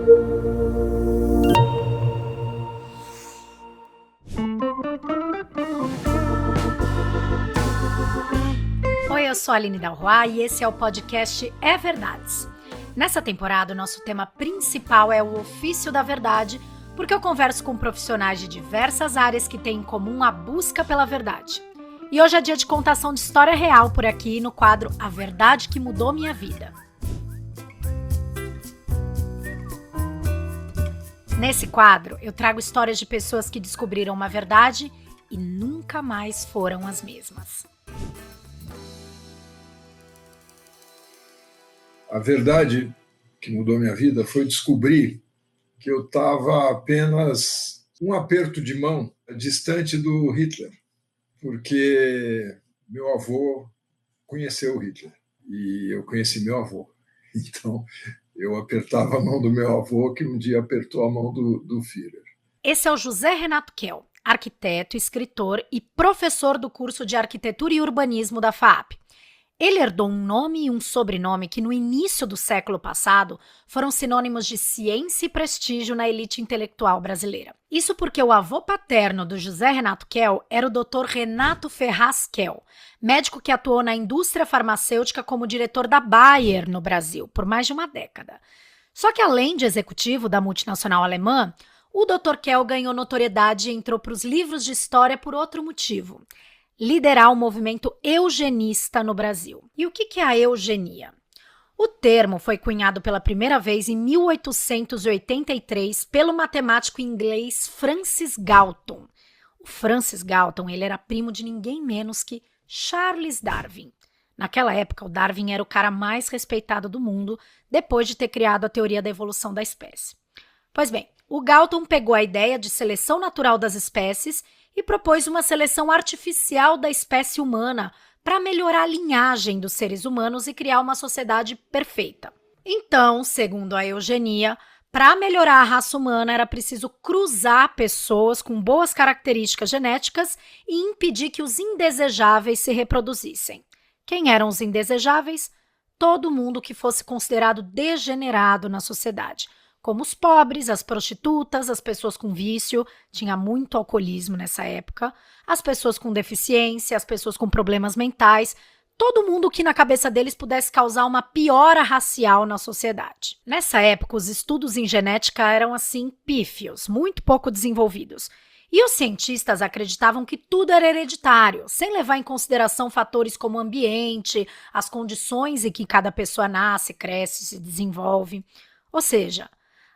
Oi, eu sou a Aline Dalroy e esse é o podcast É Verdades. Nessa temporada, o nosso tema principal é o ofício da verdade, porque eu converso com profissionais de diversas áreas que têm em comum a busca pela verdade. E hoje é dia de contação de história real por aqui no quadro A Verdade que Mudou Minha Vida. Nesse quadro, eu trago histórias de pessoas que descobriram uma verdade e nunca mais foram as mesmas. A verdade que mudou minha vida foi descobrir que eu estava apenas um aperto de mão distante do Hitler, porque meu avô conheceu o Hitler e eu conheci meu avô. Então, eu apertava a mão do meu avô, que um dia apertou a mão do Führer. Esse é o José Renato Kell, arquiteto, escritor e professor do curso de Arquitetura e Urbanismo da FAAP. Ele herdou um nome e um sobrenome que no início do século passado foram sinônimos de ciência e prestígio na elite intelectual brasileira. Isso porque o avô paterno do José Renato Kell era o Dr. Renato Ferraz Kell, médico que atuou na indústria farmacêutica como diretor da Bayer no Brasil por mais de uma década. Só que além de executivo da multinacional alemã, o Dr. Kell ganhou notoriedade e entrou para os livros de história por outro motivo: liderar o movimento eugenista no Brasil. E o que é a eugenia? O termo foi cunhado pela primeira vez em 1883 pelo matemático inglês Francis Galton. O Francis Galton, ele era primo de ninguém menos que Charles Darwin. Naquela época, o Darwin era o cara mais respeitado do mundo, depois de ter criado a teoria da evolução da espécie. Pois bem, o Galton pegou a ideia de seleção natural das espécies e propôs uma seleção artificial da espécie humana para melhorar a linhagem dos seres humanos e criar uma sociedade perfeita. Então, segundo a eugenia, para melhorar a raça humana era preciso cruzar pessoas com boas características genéticas e impedir que os indesejáveis se reproduzissem. Quem eram os indesejáveis? Todo mundo que fosse considerado degenerado na sociedade, como os pobres, as prostitutas, as pessoas com vício, tinha muito alcoolismo nessa época, as pessoas com deficiência, as pessoas com problemas mentais, todo mundo que na cabeça deles pudesse causar uma piora racial na sociedade. Nessa época, os estudos em genética eram assim pífios, muito pouco desenvolvidos. E os cientistas acreditavam que tudo era hereditário, sem levar em consideração fatores como o ambiente, as condições em que cada pessoa nasce, cresce, se desenvolve. Ou seja,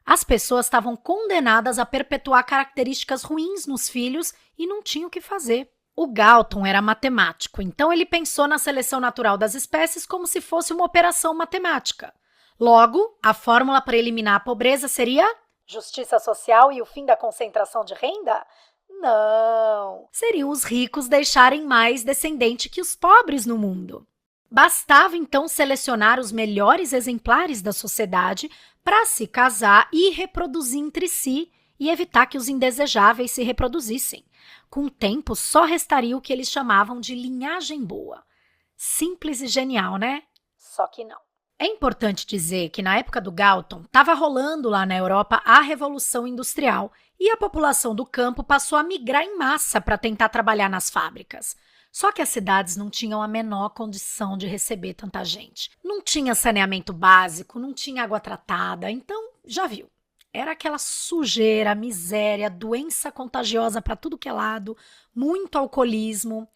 as pessoas estavam condenadas a perpetuar características ruins nos filhos e não tinham o que fazer. O Galton era matemático, então ele pensou na seleção natural das espécies como se fosse uma operação matemática. Logo, a fórmula para eliminar a pobreza seria justiça social e o fim da concentração de renda? Não! Seriam os ricos deixarem mais descendente que os pobres no mundo. Bastava então selecionar os melhores exemplares da sociedade para se casar e reproduzir entre si e evitar que os indesejáveis se reproduzissem. Com o tempo, só restaria o que eles chamavam de linhagem boa. Simples e genial, né? Só que não. É importante dizer que na época do Galton estava rolando lá na Europa a Revolução Industrial e a população do campo passou a migrar em massa para tentar trabalhar nas fábricas. Só que as cidades não tinham a menor condição de receber tanta gente. Não tinha saneamento básico, não tinha água tratada, então já viu. Era aquela sujeira, miséria, doença contagiosa para tudo que é lado, muito alcoolismo.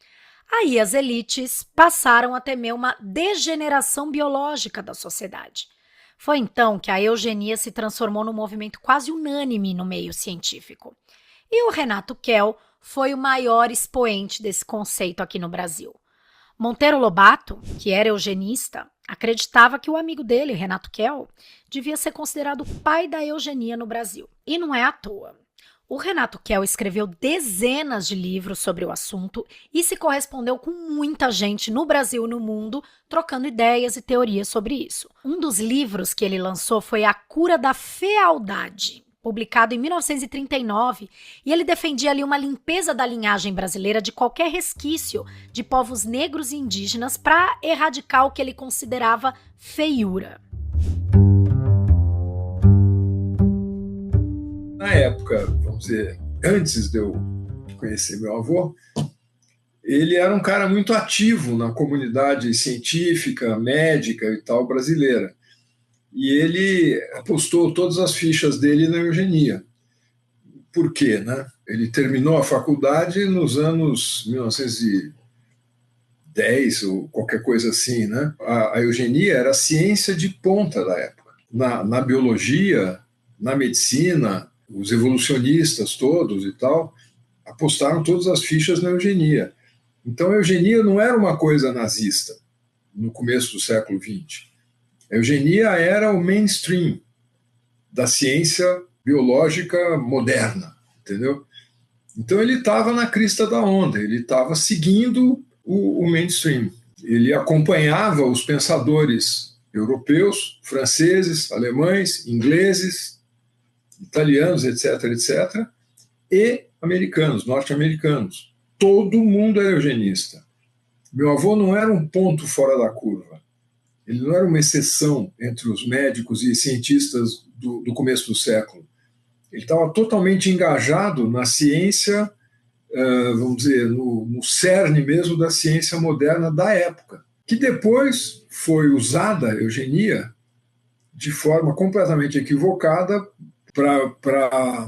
Aí as elites passaram a temer uma degeneração biológica da sociedade. Foi então que a eugenia se transformou num movimento quase unânime no meio científico. E o Renato Kell foi o maior expoente desse conceito aqui no Brasil. Monteiro Lobato, que era eugenista, acreditava que o amigo dele, Renato Kell, devia ser considerado o pai da eugenia no Brasil. E não é à toa. O Renato Kell escreveu dezenas de livros sobre o assunto e se correspondeu com muita gente no Brasil e no mundo, trocando ideias e teorias sobre isso. Um dos livros que ele lançou foi A Cura da Fealdade, publicado em 1939, e ele defendia ali uma limpeza da linhagem brasileira de qualquer resquício de povos negros e indígenas para erradicar o que ele considerava feiura. Na época, vamos dizer, antes de eu conhecer meu avô, ele era um cara muito ativo na comunidade científica, médica e tal brasileira. E ele apostou todas as fichas dele na eugenia. Por quê, né? Ele terminou a faculdade nos anos 1910 ou qualquer coisa assim, né? A eugenia era a ciência de ponta da época. Na biologia, na medicina, os evolucionistas todos e tal apostaram todas as fichas na eugenia. Então, a eugenia não era uma coisa nazista no começo do século XX. A eugenia era o mainstream da ciência biológica moderna, entendeu? Então, ele estava na crista da onda, ele estava seguindo o mainstream. Ele acompanhava os pensadores europeus, franceses, alemães, ingleses, italianos, etc., etc., e americanos, norte-americanos. Todo mundo era eugenista. Meu avô não era um ponto fora da curva. Ele não era uma exceção entre os médicos e cientistas do começo do século. Ele estava totalmente engajado na ciência, vamos dizer, no cerne mesmo da ciência moderna da época, que depois foi usada a eugenia de forma completamente equivocada para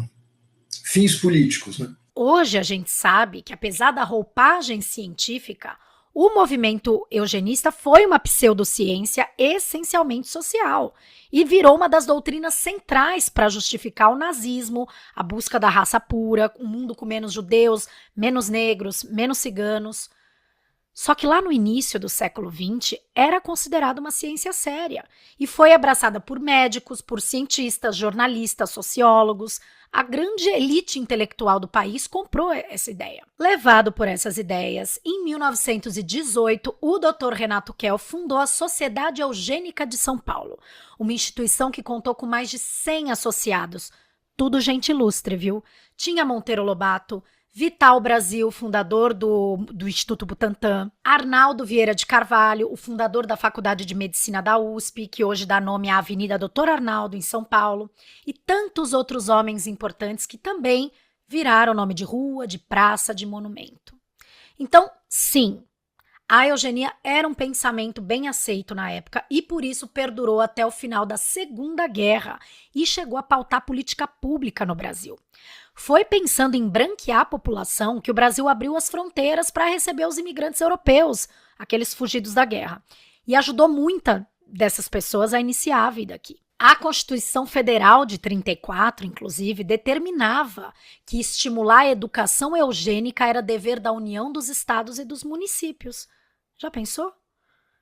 fins políticos, né? Hoje a gente sabe que, apesar da roupagem científica, o movimento eugenista foi uma pseudociência essencialmente social e virou uma das doutrinas centrais para justificar o nazismo, a busca da raça pura, um mundo com menos judeus, menos negros, menos ciganos. Só que lá no início do século XX era considerada uma ciência séria e foi abraçada por médicos, por cientistas, jornalistas, sociólogos. A grande elite intelectual do país comprou essa ideia. Levado por essas ideias, em 1918, o Dr. Renato Kell fundou a Sociedade Eugênica de São Paulo, uma instituição que contou com mais de 100 associados. Tudo gente ilustre, viu? Tinha Monteiro Lobato, Vital Brasil, fundador do Instituto Butantan, Arnaldo Vieira de Carvalho, o fundador da Faculdade de Medicina da USP, que hoje dá nome à Avenida Doutor Arnaldo, em São Paulo, e tantos outros homens importantes que também viraram nome de rua, de praça, de monumento. Então, sim, a eugenia era um pensamento bem aceito na época e por isso perdurou até o final da Segunda Guerra e chegou a pautar política pública no Brasil. Foi pensando em branquear a população que o Brasil abriu as fronteiras para receber os imigrantes europeus, aqueles fugidos da guerra, e ajudou muitas dessas pessoas a iniciar a vida aqui. A Constituição Federal de 34, inclusive, determinava que estimular a educação eugênica era dever da União dos Estados e dos municípios. Já pensou?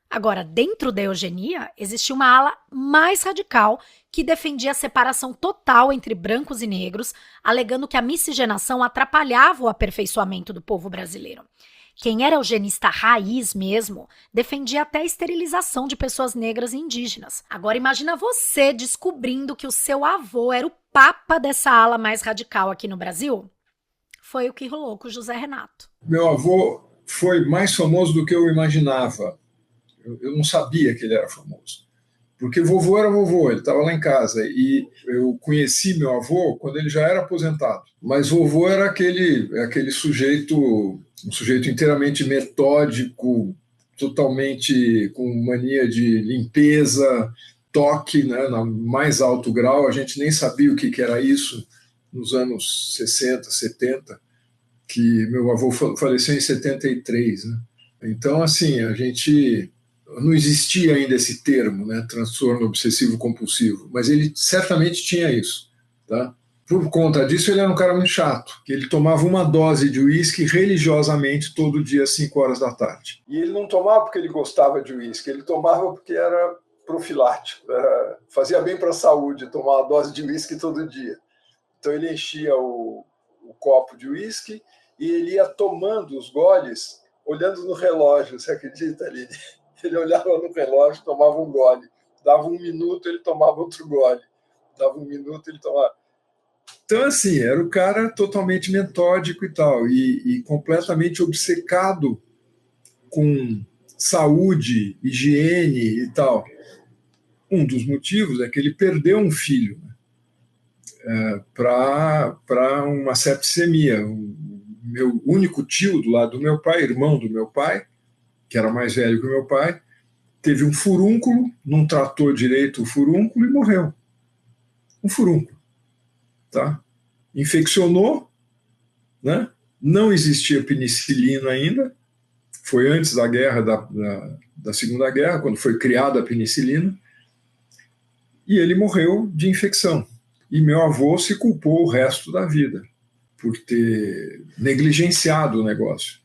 Agora, dentro da eugenia, existia uma ala mais radical que defendia a separação total entre brancos e negros, alegando que a miscigenação atrapalhava o aperfeiçoamento do povo brasileiro. Quem era eugenista raiz mesmo, defendia até a esterilização de pessoas negras e indígenas. Agora imagina você descobrindo que o seu avô era o papa dessa ala mais radical aqui no Brasil. Foi o que rolou com o José Renato. Meu avô foi mais famoso do que eu imaginava. Eu não sabia que ele era famoso. Porque vovô era vovô, ele estava lá em casa. E eu conheci meu avô quando ele já era aposentado. Mas vovô era aquele sujeito, um sujeito inteiramente metódico, totalmente com mania de limpeza, toque, né, no mais alto grau. A gente nem sabia o que era isso nos anos 60, 70, que meu avô faleceu em 73. Né? Então, assim, a gente... Não existia ainda esse termo, né, transtorno obsessivo-compulsivo, mas ele certamente tinha isso. Tá? Por conta disso, ele era um cara muito chato, que ele tomava uma dose de uísque religiosamente todo dia às 5 horas da tarde. E ele não tomava porque ele gostava de uísque, ele tomava porque era profilático, fazia bem para a saúde tomar uma dose de uísque todo dia. Então ele enchia o copo de uísque e ele ia tomando os goles olhando no relógio, você acredita, Aline? Ele olhava no relógio, tomava um gole. Dava 1 minuto, ele tomava outro gole. Dava 1 minuto, ele tomava... Então, assim, era o cara totalmente metódico e tal, e completamente obcecado com saúde, higiene e tal. Um dos motivos é que ele perdeu um filho. para uma septicemia. O meu único tio do lado do meu pai, irmão do meu pai, que era mais velho que o meu pai, teve um furúnculo, não tratou direito o furúnculo e morreu. Um furúnculo. Tá? Infeccionou, né? Não existia penicilina ainda, foi antes da guerra, da Segunda Guerra, quando foi criada a penicilina, e ele morreu de infecção. E meu avô se culpou o resto da vida por ter negligenciado o negócio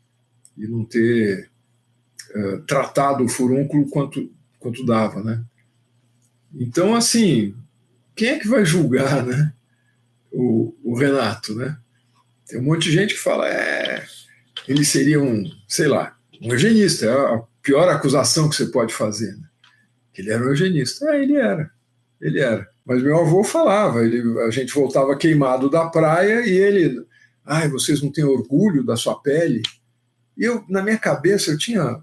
e não ter tratado o furúnculo quanto dava, né? Então, assim, quem é que vai julgar, né? O Renato, né? Tem um monte de gente que fala, ele seria sei lá, um eugenista, é a pior acusação que você pode fazer, né? Que ele era um eugenista. Ele era. Mas meu avô falava, a gente voltava queimado da praia e ele, vocês não têm orgulho da sua pele? E na minha cabeça, eu tinha,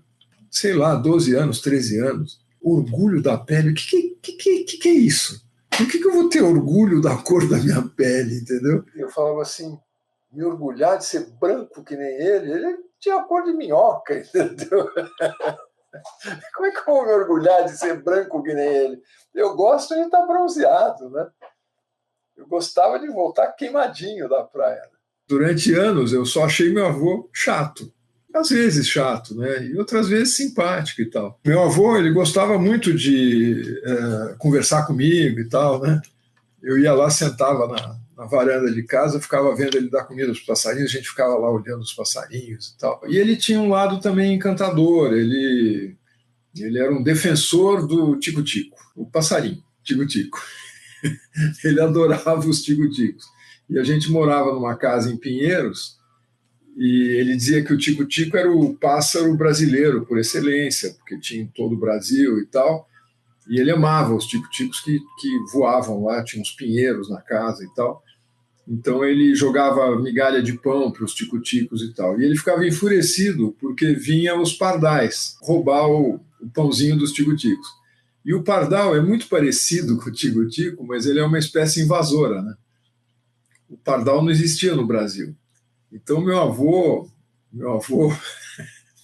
sei lá, 12 anos, 13 anos, orgulho da pele, o que é isso? Por que eu vou ter orgulho da cor da minha pele, entendeu? Eu falava assim, me orgulhar de ser branco que nem ele tinha a cor de minhoca, entendeu? Como é que eu vou me orgulhar de ser branco que nem ele? Eu gosto de estar bronzeado, né? Eu gostava de voltar queimadinho da praia. Durante anos eu só achei meu avô chato. Às vezes chato, né? E outras vezes simpático e tal. Meu avô, ele gostava muito de conversar comigo e tal, né? Eu ia lá, sentava na varanda de casa, ficava vendo ele dar comida aos passarinhos, a gente ficava lá olhando os passarinhos e tal. E ele tinha um lado também encantador, ele era um defensor do tico-tico, o passarinho, tico-tico. Ele adorava os tico-ticos. E a gente morava numa casa em Pinheiros, e ele dizia que o tico-tico era o pássaro brasileiro por excelência, porque tinha em todo o Brasil e tal. E ele amava os tico-ticos que voavam lá, tinha uns pinheiros na casa e tal. Então ele jogava migalha de pão para os tico-ticos e tal. E ele ficava enfurecido porque vinham os pardais roubar o pãozinho dos tico-ticos. E o pardal é muito parecido com o tico-tico, mas ele é uma espécie invasora, né? O pardal não existia no Brasil. Então meu avô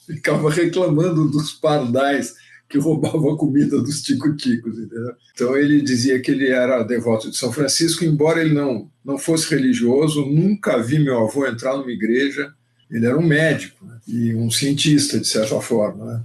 ficava reclamando dos pardais que roubavam a comida dos tico-ticos, entendeu? Então ele dizia que ele era devoto de São Francisco, embora ele não fosse religioso, nunca vi meu avô entrar numa igreja. Ele era um médico, né? E um cientista, de certa forma, né?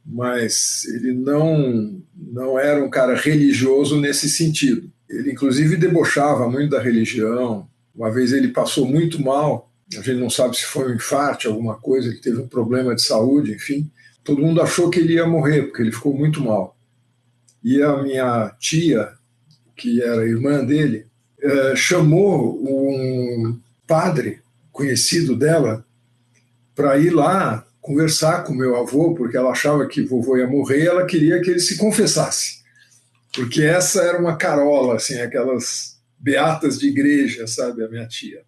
Mas ele não era um cara religioso nesse sentido. Ele, inclusive, debochava muito da religião. Uma vez ele passou muito mal, a gente não sabe se foi um infarto, alguma coisa, ele teve um problema de saúde, enfim. Todo mundo achou que ele ia morrer, porque ele ficou muito mal. E a minha tia, que era irmã dele, chamou um padre conhecido dela para ir lá conversar com meu avô, porque ela achava que vovô ia morrer e ela queria que ele se confessasse. Porque essa era uma carola, assim, aquelas beatas de igreja, sabe, a minha tia.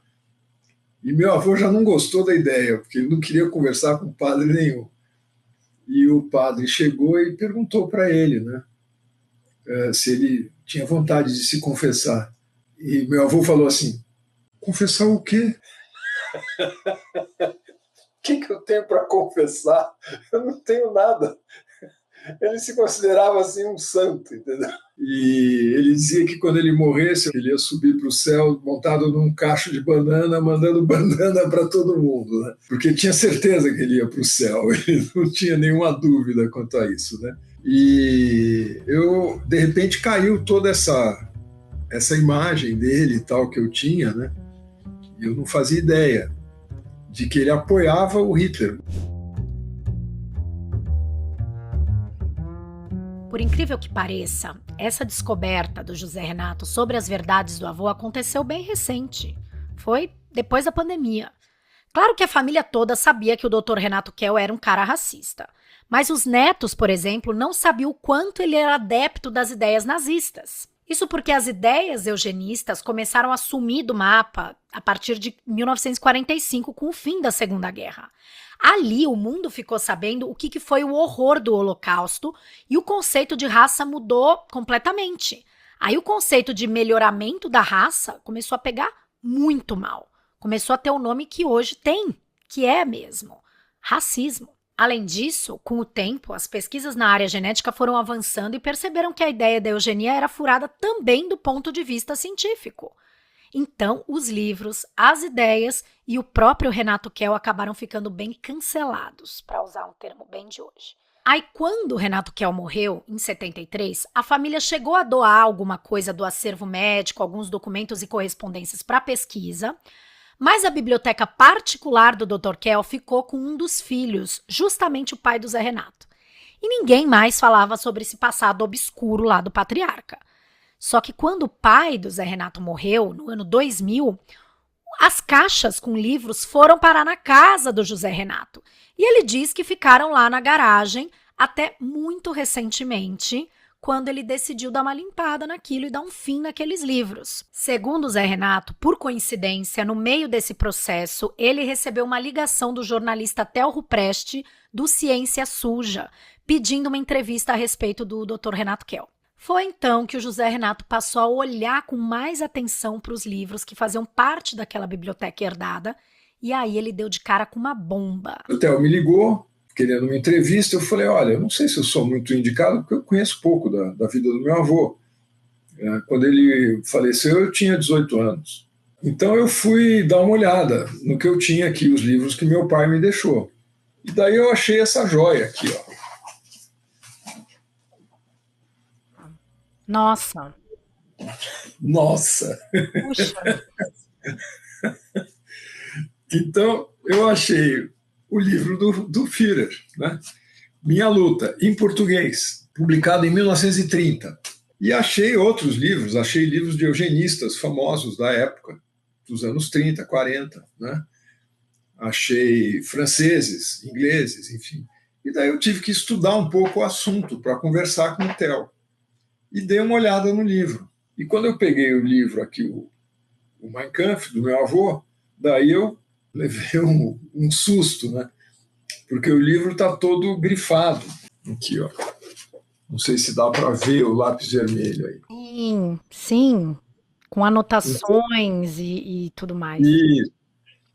E meu avô já não gostou da ideia, porque ele não queria conversar com padre nenhum. E o padre chegou e perguntou para ele, né, se ele tinha vontade de se confessar. E meu avô falou assim, confessar o quê? O que eu tenho para confessar? Eu não tenho nada. Ele se considerava assim um santo, entendeu? E ele dizia que quando ele morresse, ele ia subir para o céu montado num cacho de banana, mandando banana para todo mundo, né? Porque tinha certeza que ele ia para o céu, ele não tinha nenhuma dúvida quanto a isso, né? E de repente, caiu toda essa imagem dele e tal que eu tinha, né? E eu não fazia ideia de que ele apoiava o Hitler. Por incrível que pareça, essa descoberta do José Renato sobre as verdades do avô aconteceu bem recente. Foi depois da pandemia. Claro que a família toda sabia que o Dr. Renato Kell era um cara racista. Mas os netos, por exemplo, não sabiam o quanto ele era adepto das ideias nazistas. Isso porque as ideias eugenistas começaram a sumir do mapa a partir de 1945, com o fim da Segunda Guerra. Ali, o mundo ficou sabendo o que foi o horror do Holocausto e o conceito de raça mudou completamente. Aí o conceito de melhoramento da raça começou a pegar muito mal. Começou a ter o nome que hoje tem, que é mesmo, racismo. Além disso, com o tempo, as pesquisas na área genética foram avançando e perceberam que a ideia da eugenia era furada também do ponto de vista científico. Então, os livros, as ideias e o próprio Renato Kell acabaram ficando bem cancelados, para usar um termo bem de hoje. Aí, quando o Renato Kell morreu, em 73, a família chegou a doar alguma coisa do acervo médico, alguns documentos e correspondências para pesquisa, mas a biblioteca particular do Dr. Kell ficou com um dos filhos, justamente o pai do Zé Renato. E ninguém mais falava sobre esse passado obscuro lá do patriarca. Só que quando o pai do Zé Renato morreu, no ano 2000, as caixas com livros foram parar na casa do José Renato. E ele diz que ficaram lá na garagem até muito recentemente, quando ele decidiu dar uma limpada naquilo e dar um fim naqueles livros. Segundo o Zé Renato, por coincidência, no meio desse processo, ele recebeu uma ligação do jornalista Theo Rupreste, do Ciência Suja, pedindo uma entrevista a respeito do Dr. Renato Kell. Foi então que o José Renato passou a olhar com mais atenção para os livros que faziam parte daquela biblioteca herdada, e aí ele deu de cara com uma bomba. O Theo me ligou, querendo uma entrevista, eu falei, olha, eu não sei se eu sou muito indicado, porque eu conheço pouco da vida do meu avô. Quando ele faleceu, eu tinha 18 anos. Então eu fui dar uma olhada no que eu tinha aqui, os livros que meu pai me deixou. E daí eu achei essa joia aqui, ó. Nossa. Nossa! Puxa. Então, eu achei o livro do Führer, né? Minha Luta, em português, publicado em 1930. E achei outros livros, achei livros de eugenistas famosos da época, dos anos 30, 40, né? Achei franceses, ingleses, enfim. E daí eu tive que estudar um pouco o assunto para conversar com o Theo. E dei uma olhada no livro. E quando eu peguei o livro aqui, o Mein Kampf, do meu avô, daí eu levei um susto, né? Porque o livro está todo grifado. Aqui, ó. Não sei se dá para ver o lápis vermelho aí. Sim, sim. Com anotações e tudo mais. E,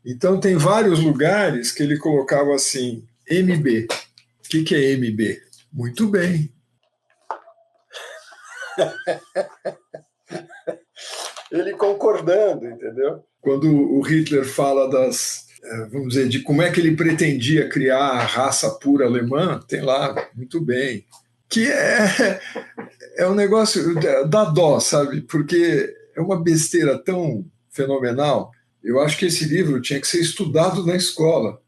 então, tem vários lugares que ele colocava assim, MB. O que é MB? Muito bem. Ele concordando, entendeu? Quando o Hitler fala vamos dizer, de como é que ele pretendia criar a raça pura alemã, tem lá, muito bem. Que é um negócio, dá dó, sabe? Porque é uma besteira tão fenomenal. Eu acho que esse livro tinha que ser estudado na escola,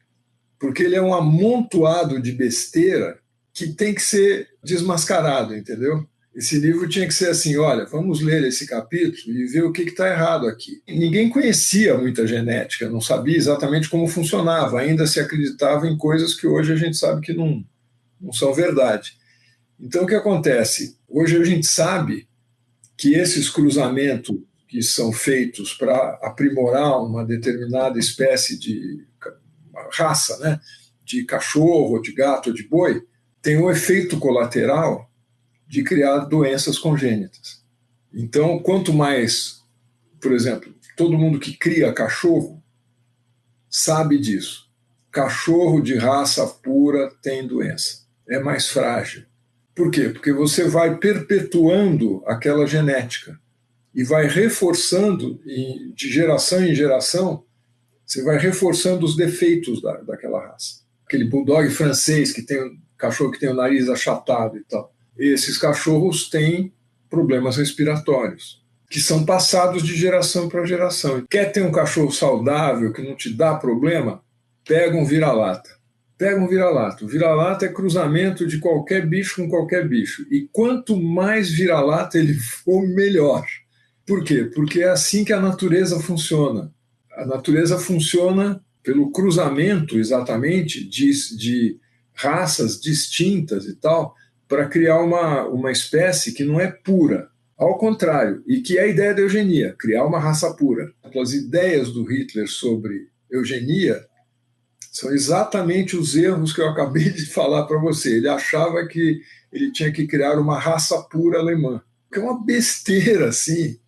porque ele é um amontoado de besteira que tem que ser desmascarado, entendeu? Esse livro tinha que ser assim, olha, vamos ler esse capítulo e ver o que está errado aqui. Ninguém conhecia muita genética, não sabia exatamente como funcionava, ainda se acreditava em coisas que hoje a gente sabe que não são verdade. Então, o que acontece? Hoje a gente sabe que esses cruzamentos que são feitos para aprimorar uma determinada espécie de raça, né, de cachorro, de gato, de boi, tem um efeito colateral de criar doenças congênitas. Então, quanto mais, por exemplo, todo mundo que cria cachorro sabe disso. Cachorro de raça pura tem doença, é mais frágil. Por quê? Porque você vai perpetuando aquela genética e vai reforçando, de geração em geração, você vai reforçando os defeitos daquela raça. Aquele bulldog francês que tem um cachorro que tem o nariz achatado e tal. Esses cachorros têm problemas respiratórios, que são passados de geração para geração. Quer ter um cachorro saudável, que não te dá problema? Pega um vira-lata. Pega um vira-lata. O vira-lata é cruzamento de qualquer bicho com qualquer bicho. E quanto mais vira-lata ele for, melhor. Por quê? Porque é assim que a natureza funciona. A natureza funciona pelo cruzamento, exatamente, de raças distintas e tal, para criar uma espécie que não é pura. Ao contrário, e que é a ideia da eugenia, criar uma raça pura. As ideias do Hitler sobre eugenia são exatamente os erros que eu acabei de falar para você. Ele achava que ele tinha que criar uma raça pura alemã. que é uma besteira, assim.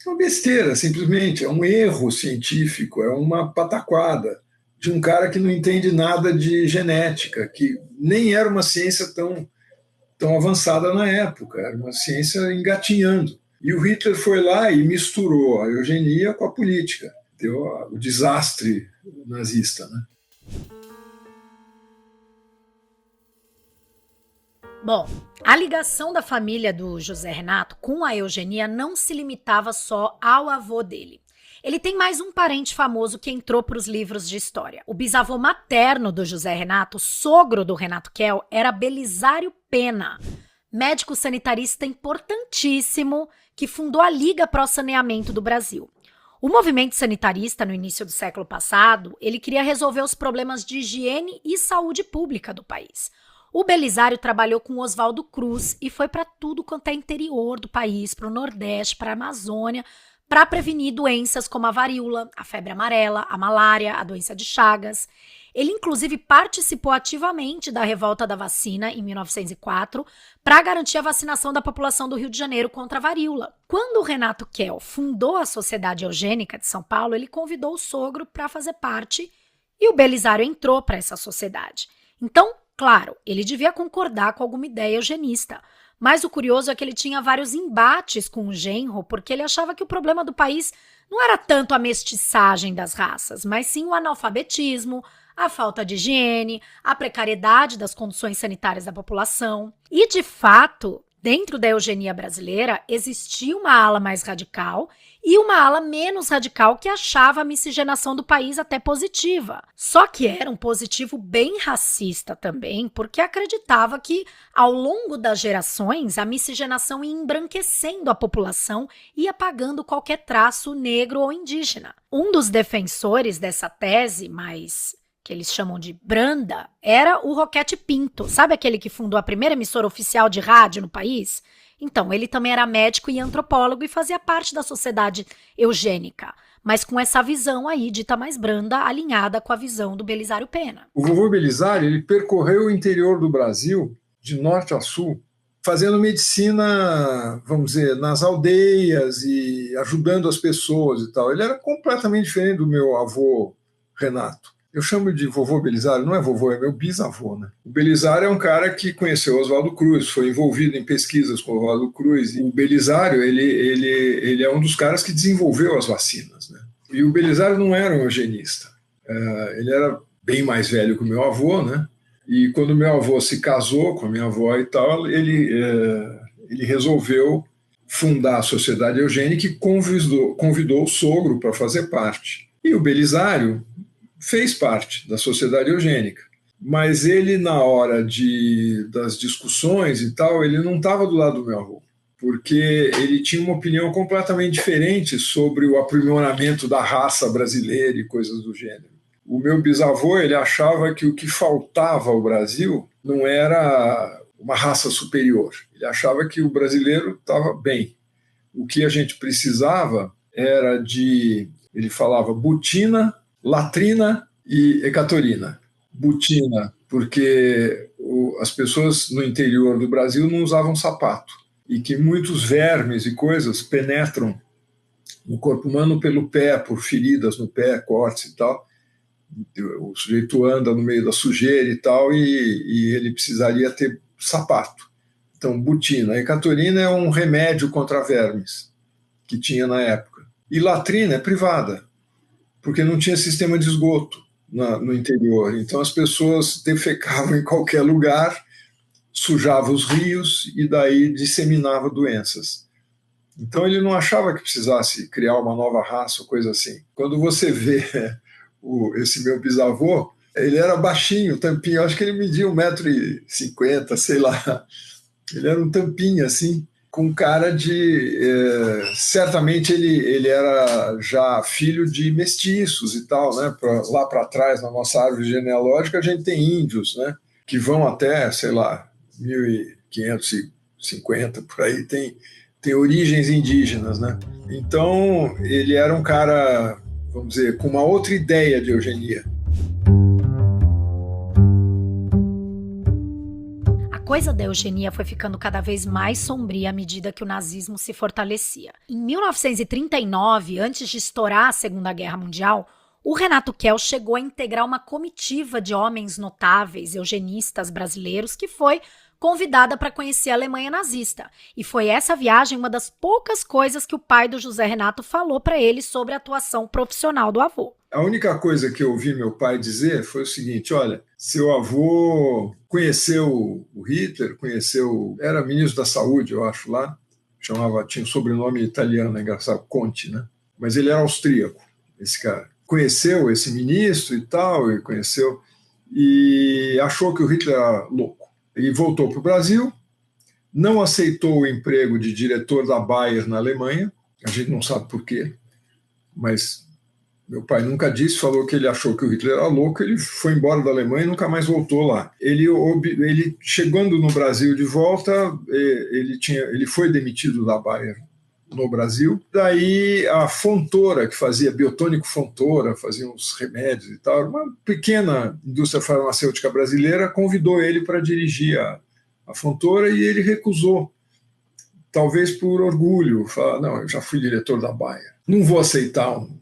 É uma besteira, simplesmente. É um erro científico, é uma pataquada de um cara que não entende nada de genética, que nem era uma ciência tão avançada na época, era uma ciência engatinhando. E o Hitler foi lá e misturou a eugenia com a política. Deu o desastre nazista, né? Bom, a ligação da família do José Renato com a eugenia não se limitava só ao avô dele. Ele tem mais um parente famoso que entrou para os livros de história. O bisavô materno do José Renato, sogro do Renato Kell, era Belisário Pena, médico sanitarista importantíssimo que fundou a Liga Pró Saneamento do Brasil. O movimento sanitarista no início do século passado, ele queria resolver os problemas de higiene e saúde pública do país. O Belisário trabalhou com Oswaldo Cruz e foi para tudo quanto é interior do país, para o Nordeste, para a Amazônia, para prevenir doenças como a varíola, a febre amarela, a malária, a doença de Chagas. Ele, inclusive, participou ativamente da revolta da vacina em 1904 para garantir a vacinação da população do Rio de Janeiro contra a varíola. Quando o Renato Kell fundou a Sociedade Eugênica de São Paulo, ele convidou o sogro para fazer parte e o Belisário entrou para essa sociedade. Então, claro, ele devia concordar com alguma ideia eugenista, mas o curioso é que ele tinha vários embates com o genro, porque ele achava que o problema do país não era tanto a mestiçagem das raças, mas sim o analfabetismo, a falta de higiene, a precariedade das condições sanitárias da população. E, de fato, dentro da eugenia brasileira, existia uma ala mais radical e uma ala menos radical que achava a miscigenação do país até positiva. Só que era um positivo bem racista também, porque acreditava que, ao longo das gerações, a miscigenação ia embranquecendo a população e apagando qualquer traço negro ou indígena. Um dos defensores dessa tese, que eles chamam de branda, era o Roquete Pinto. Sabe aquele que fundou a primeira emissora oficial de rádio no país? Então, ele também era médico e antropólogo e fazia parte da sociedade eugênica, mas com essa visão aí, dita mais branda, alinhada com a visão do Belisário Pena. O vovô Belisário, ele percorreu o interior do Brasil, de norte a sul, fazendo medicina, vamos dizer, nas aldeias e ajudando as pessoas e tal. Ele era completamente diferente do meu avô Renato. Eu chamo de vovô Belisário, não é vovô, é meu bisavô, né? O Belisário é um cara que conheceu Oswaldo Cruz, foi envolvido em pesquisas com Oswaldo Cruz. E o Belisário, ele é um dos caras que desenvolveu as vacinas, né? E o Belisário não era um eugenista. Ele era bem mais velho que o meu avô, né? E quando meu avô se casou com a minha avó e tal, ele resolveu fundar a Sociedade Eugênica e convidou o sogro para fazer parte. E o Belisário fez parte da Sociedade Eugênica, mas ele, na hora das discussões e tal, ele não estava do lado do meu avô, porque ele tinha uma opinião completamente diferente sobre o aprimoramento da raça brasileira e coisas do gênero. O meu bisavô, ele achava que o que faltava ao Brasil não era uma raça superior, ele achava que o brasileiro estava bem. O que a gente precisava era ele falava butina, latrina e hecatorina. Butina, porque as pessoas no interior do Brasil não usavam sapato e que muitos vermes e coisas penetram no corpo humano pelo pé, por feridas no pé, cortes e tal. O sujeito anda no meio da sujeira e tal e ele precisaria ter sapato. Então, butina. A hecatorina é um remédio contra vermes que tinha na época. E latrina é privada, porque não tinha sistema de esgoto no interior. Então as pessoas defecavam em qualquer lugar, sujavam os rios e daí disseminava doenças. Então ele não achava que precisasse criar uma nova raça ou coisa assim. Quando você vê esse meu bisavô, ele era baixinho, tampinho, acho que ele media 1,50 m, sei lá. Ele era um tampinho assim, com cara de... certamente ele era já filho de mestiços e tal, né? Lá para trás, na nossa árvore genealógica, a gente tem índios, né? Que vão até, sei lá, 1550, por aí, tem origens indígenas, né? Então, ele era um cara, vamos dizer, com uma outra ideia de eugenia. coisa da eugenia foi ficando cada vez mais sombria à medida que o nazismo se fortalecia. Em 1939, antes de estourar a Segunda Guerra Mundial, o Renato Kell chegou a integrar uma comitiva de homens notáveis, eugenistas brasileiros, que foi convidada para conhecer a Alemanha nazista. E foi essa viagem uma das poucas coisas que o pai do José Renato falou para ele sobre a atuação profissional do avô. A única coisa que eu ouvi meu pai dizer foi o seguinte: olha, seu avô conheceu o Hitler, era ministro da Saúde, eu acho, lá, tinha um sobrenome italiano, é engraçado, Conte, né? Mas ele era austríaco, esse cara. Conheceu esse ministro e tal, e achou que o Hitler era louco. E voltou para o Brasil, não aceitou o emprego de diretor da Bayer na Alemanha, a gente não sabe por quê, mas meu pai nunca disse, falou que ele achou que o Hitler era louco, ele foi embora da Alemanha e nunca mais voltou lá. Ele chegando no Brasil de volta, ele foi demitido da Bayer no Brasil. Daí a Fontoura, que fazia Biotônico Fontoura, fazia uns remédios e tal, uma pequena indústria farmacêutica brasileira, convidou ele para dirigir a Fontoura e ele recusou. Talvez por orgulho, falar, não, eu já fui diretor da Bayer, não vou aceitar um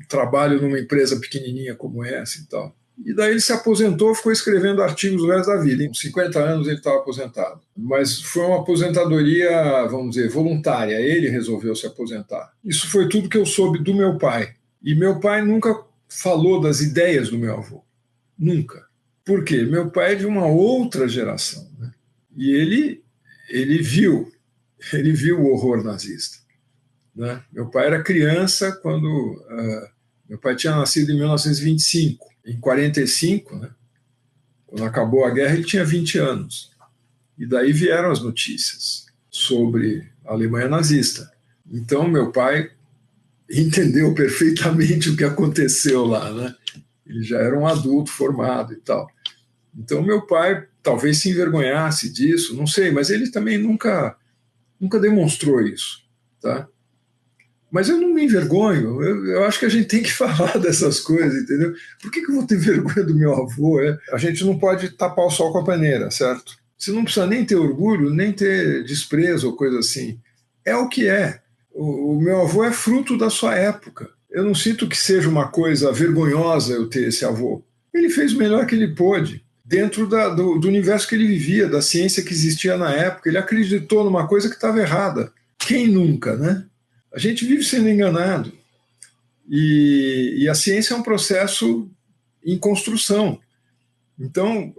trabalho numa empresa pequenininha como essa e tal. E daí ele se aposentou, ficou escrevendo artigos o resto da vida. Em 50 anos ele estava aposentado. Mas foi uma aposentadoria, vamos dizer, voluntária. Ele resolveu se aposentar. Isso foi tudo que eu soube do meu pai. E meu pai nunca falou das ideias do meu avô. Nunca. Por quê? Meu pai é de uma outra geração, né? E ele viu o horror nazista, né? Meu pai era criança quando... meu pai tinha nascido em 1925. Em 45, né, quando acabou a guerra, ele tinha 20 anos. E daí vieram as notícias sobre a Alemanha nazista. Então, meu pai entendeu perfeitamente o que aconteceu lá, né? Ele já era um adulto formado e tal. Então, meu pai talvez se envergonhasse disso, não sei, mas ele também nunca demonstrou isso, tá? Mas eu não me envergonho, eu acho que a gente tem que falar dessas coisas, entendeu? Por que eu vou ter vergonha do meu avô? A gente não pode tapar o sol com a peneira, certo? Você não precisa nem ter orgulho, nem ter desprezo ou coisa assim. É o que é. O meu avô é fruto da sua época. Eu não sinto que seja uma coisa vergonhosa eu ter esse avô. Ele fez o melhor que ele pôde, dentro do universo que ele vivia, da ciência que existia na época. Ele acreditou numa coisa que estava errada. Quem nunca, né? A gente vive sendo enganado e a ciência é um processo em construção. Então,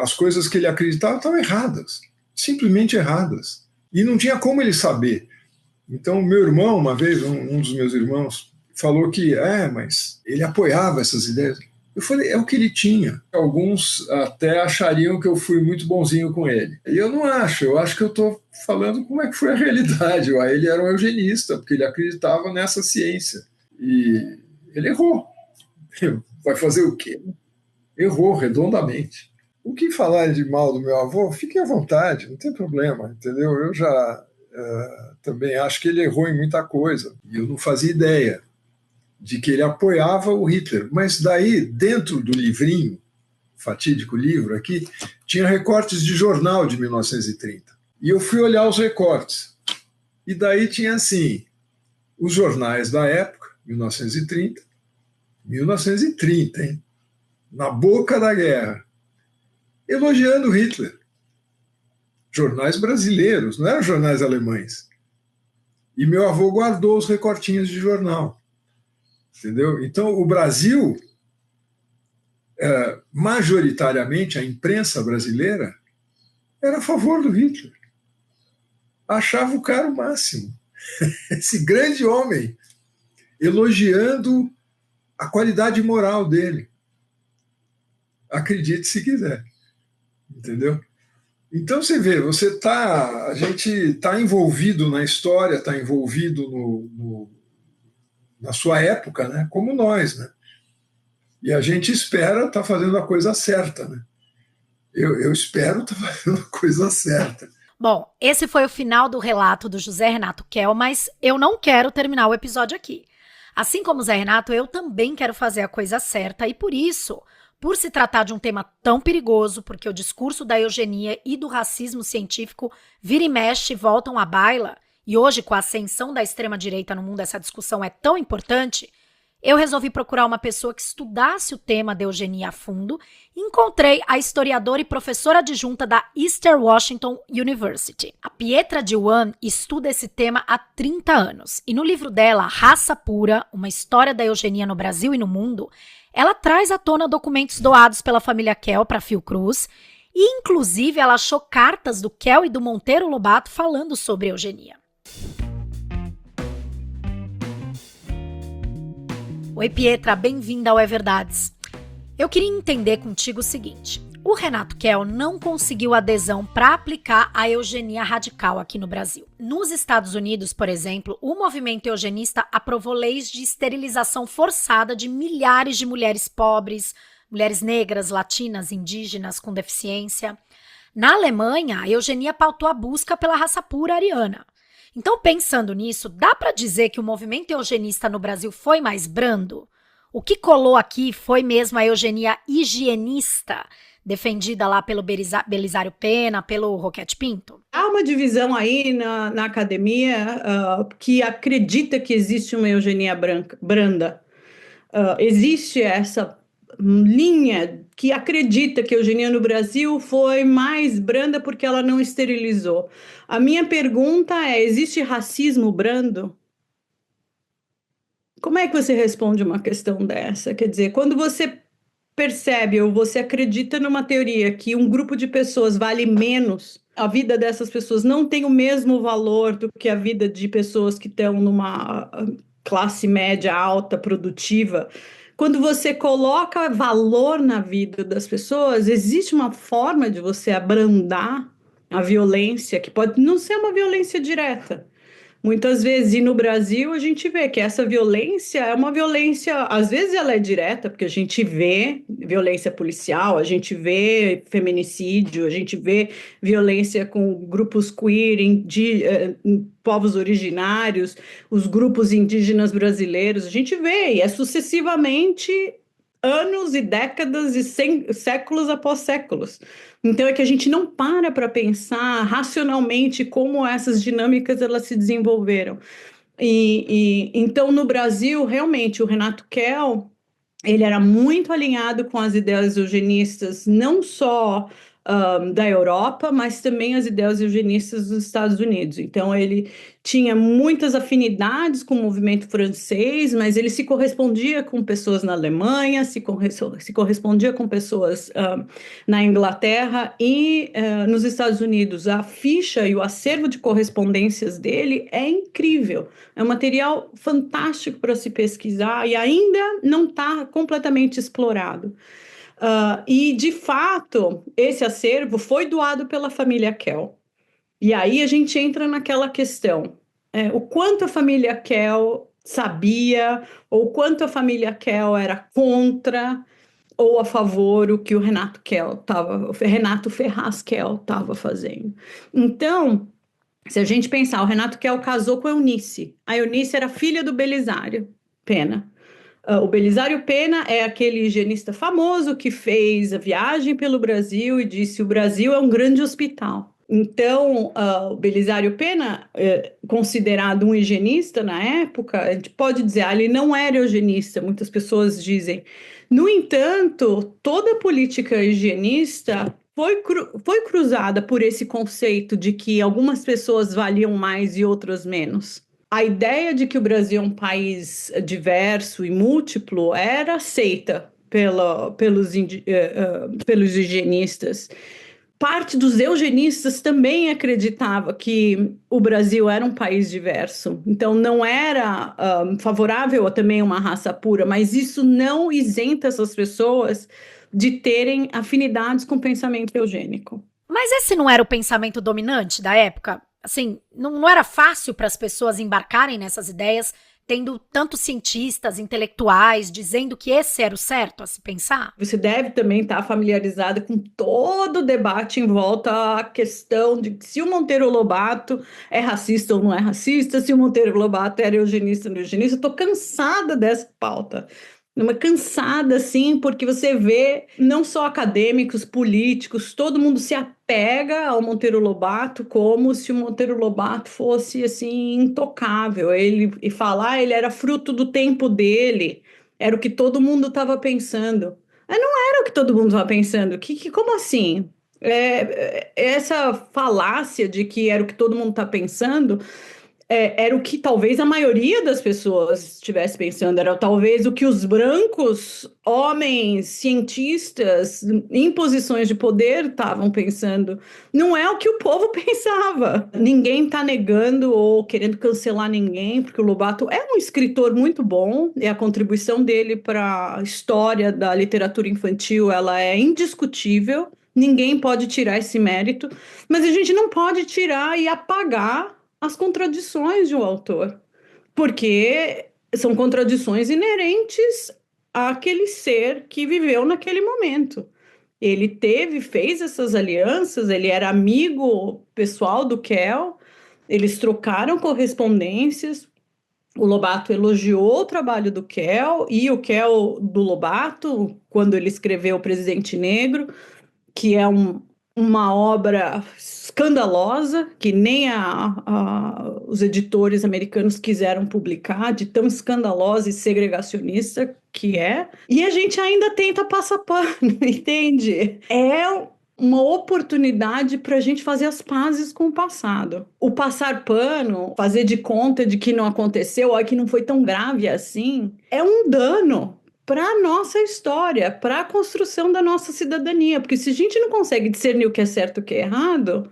as coisas que ele acreditava estavam erradas, simplesmente erradas. E não tinha como ele saber. Então, meu irmão, uma vez, um dos meus irmãos, falou que, mas ele apoiava essas ideias. Eu falei, é o que ele tinha. Alguns até achariam que eu fui muito bonzinho com ele. E eu não acho, eu acho que eu estou falando como é que foi a realidade. Ele era um eugenista, porque ele acreditava nessa ciência. E ele errou. Vai fazer o quê? Errou redondamente. O que falar de mal do meu avô, fique à vontade, não tem problema, entendeu? Eu já também acho que ele errou em muita coisa. E eu não fazia ideia de que ele apoiava o Hitler. Mas daí, dentro do livrinho, fatídico livro aqui, tinha recortes de jornal de 1930. E eu fui olhar os recortes. E daí tinha assim, os jornais da época, 1930, hein? Na boca da guerra, elogiando Hitler. Jornais brasileiros, não eram jornais alemães. E meu avô guardou os recortinhos de jornal. Entendeu? Então, o Brasil, majoritariamente, a imprensa brasileira era a favor do Hitler. Achava o cara o máximo. Esse grande homem, elogiando a qualidade moral dele. Acredite se quiser. Entendeu? Então, você vê, a gente está envolvido na história, está envolvido na sua época, né? Como nós, né? E a gente espera estar fazendo a coisa certa, né? Eu espero estar fazendo a coisa certa. Bom, esse foi o final do relato do José Renato Kell, mas eu não quero terminar o episódio aqui. Assim como o Zé Renato, eu também quero fazer a coisa certa e por isso Por se tratar de um tema tão perigoso, porque o discurso da eugenia e do racismo científico vira e mexe e voltam à baila, e hoje, com a ascensão da extrema-direita no mundo, essa discussão é tão importante, eu resolvi procurar uma pessoa que estudasse o tema da eugenia a fundo e encontrei a historiadora e professora adjunta da Eastern Washington University. A Pietra Diwan estuda esse tema há 30 anos e no livro dela, Raça Pura, uma história da eugenia no Brasil e no mundo, ela traz à tona documentos doados pela família Kell para Fiocruz e, inclusive, ela achou cartas do Kell e do Monteiro Lobato falando sobre eugenia. Oi, Pietra, bem-vinda ao É Verdades. Eu queria entender contigo o seguinte: o Renato Kell não conseguiu adesão para aplicar a eugenia radical aqui no Brasil. Nos Estados Unidos, por exemplo, o movimento eugenista aprovou leis de esterilização forçada de milhares de mulheres pobres, mulheres negras, latinas, indígenas com deficiência. Na Alemanha, a eugenia pautou a busca pela raça pura ariana. Então, pensando nisso, dá para dizer que o movimento eugenista no Brasil foi mais brando? O que colou aqui foi mesmo a eugenia higienista, defendida lá pelo Belisário Pena, pelo Roquete Pinto? Há uma divisão aí na academia que acredita que existe uma eugenia branda. Existe essa linha que acredita que a eugenia no Brasil foi mais branda porque ela não esterilizou. A minha pergunta é: existe racismo brando? Como é que você responde uma questão dessa? Quer dizer, quando você percebe ou você acredita numa teoria que um grupo de pessoas vale menos, a vida dessas pessoas não tem o mesmo valor do que a vida de pessoas que estão numa classe média alta, produtiva. Quando você coloca valor na vida das pessoas, existe uma forma de você abrandar a violência, que pode não ser uma violência direta. Muitas vezes, e no Brasil, a gente vê que essa violência é uma violência, às vezes ela é direta, porque a gente vê violência policial, a gente vê feminicídio, a gente vê violência com grupos queer, povos originários, os grupos indígenas brasileiros, a gente vê, e é sucessivamente anos e décadas e séculos após séculos. Então é que a gente não para pensar racionalmente como essas dinâmicas elas se desenvolveram. Então no Brasil, realmente, o Renato Kell, ele era muito alinhado com as ideias eugenistas, não só da Europa, mas também as ideias eugenistas dos Estados Unidos. Então, ele tinha muitas afinidades com o movimento francês, mas ele se correspondia com pessoas na Alemanha, se correspondia com pessoas na Inglaterra e nos Estados Unidos. A ficha e o acervo de correspondências dele é incrível. É um material fantástico para se pesquisar e ainda não está completamente explorado. E, de fato, esse acervo foi doado pela família Kell. E aí a gente entra naquela questão, o quanto a família Kell sabia, ou quanto a família Kell era contra ou a favor o que o Renato Ferraz Kell estava fazendo. Então, se a gente pensar, o Renato Kell casou com a Eunice. A Eunice era filha do Belisário Pena. O Belisário Pena é aquele higienista famoso que fez a viagem pelo Brasil e disse: o Brasil é um grande hospital. Então, o Belisário Pena, considerado um higienista na época, a gente pode dizer, ele não era eugenista, muitas pessoas dizem. No entanto, toda a política higienista foi cruzada por esse conceito de que algumas pessoas valiam mais e outras menos. A ideia de que o Brasil é um país diverso e múltiplo era aceita pelos higienistas. Parte dos eugenistas também acreditava que o Brasil era um país diverso. Então, não era favorável a também uma raça pura, mas isso não isenta essas pessoas de terem afinidades com o pensamento eugênico. Mas esse não era o pensamento dominante da época? Assim, não era fácil para as pessoas embarcarem nessas ideias, tendo tantos cientistas, intelectuais, dizendo que esse era o certo a se pensar? Você deve também estar familiarizada com todo o debate em volta à questão de se o Monteiro Lobato é racista ou não é racista, se o Monteiro Lobato era eugenista ou não eugenista. Estou cansada dessa pauta. Uma cansada, assim, porque você vê não só acadêmicos, políticos, todo mundo se apega ao Monteiro Lobato como se o Monteiro Lobato fosse, assim, intocável. E falar, ele era fruto do tempo dele, era o que todo mundo estava pensando. Mas não era o que todo mundo estava pensando. Como assim? Essa falácia de que era o que todo mundo está pensando era o que talvez a maioria das pessoas estivesse pensando, era talvez o que os brancos, homens, cientistas, em posições de poder estavam pensando. Não é o que o povo pensava. Ninguém está negando ou querendo cancelar ninguém, porque o Lobato é um escritor muito bom, e a contribuição dele para a história da literatura infantil, ela é indiscutível. Ninguém pode tirar esse mérito, mas a gente não pode tirar e apagar as contradições de um autor, porque são contradições inerentes àquele ser que viveu naquele momento. Ele fez essas alianças, ele era amigo pessoal do Kell, eles trocaram correspondências, o Lobato elogiou o trabalho do Kell, e o Kell do Lobato, quando ele escreveu O Presidente Negro, que é uma obra escandalosa, que nem os editores americanos quiseram publicar, de tão escandalosa e segregacionista que é. E a gente ainda tenta passar pano, entende? É uma oportunidade para a gente fazer as pazes com o passado. O passar pano, fazer de conta de que não aconteceu, ou que não foi tão grave assim, é um dano para a nossa história, para a construção da nossa cidadania. Porque se a gente não consegue discernir o que é certo e o que é errado,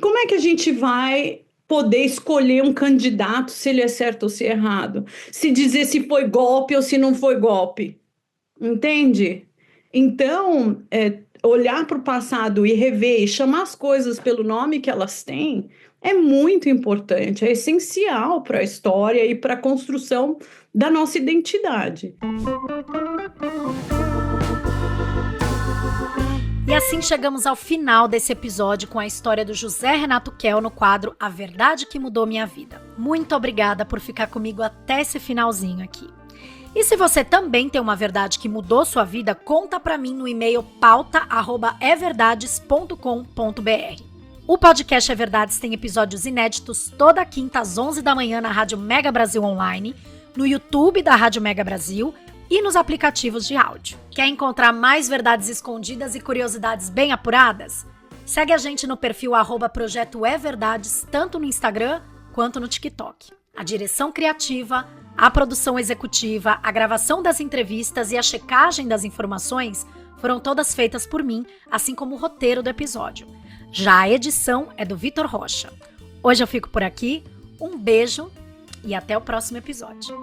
como é que a gente vai poder escolher um candidato se ele é certo ou se é errado? Se dizer se foi golpe ou se não foi golpe? Entende? Então, olhar para o passado e rever e chamar as coisas pelo nome que elas têm é muito importante, é essencial para a história e para a construção da nossa identidade. E assim chegamos ao final desse episódio com a história do José Renato Kell no quadro A Verdade que Mudou Minha Vida. Muito obrigada por ficar comigo até esse finalzinho aqui. E se você também tem uma verdade que mudou sua vida, conta pra mim no e-mail pauta@everdades.com.br. O podcast É Verdades tem episódios inéditos toda quinta às 11 da manhã na Rádio Mega Brasil Online, no YouTube da Rádio Mega Brasil e nos aplicativos de áudio. Quer encontrar mais verdades escondidas e curiosidades bem apuradas? Segue a gente no perfil @Projeto É Verdades, tanto no Instagram quanto no TikTok. A direção criativa, a produção executiva, a gravação das entrevistas e a checagem das informações foram todas feitas por mim, assim como o roteiro do episódio. Já a edição é do Vitor Rocha. Hoje eu fico por aqui, um beijo e até o próximo episódio.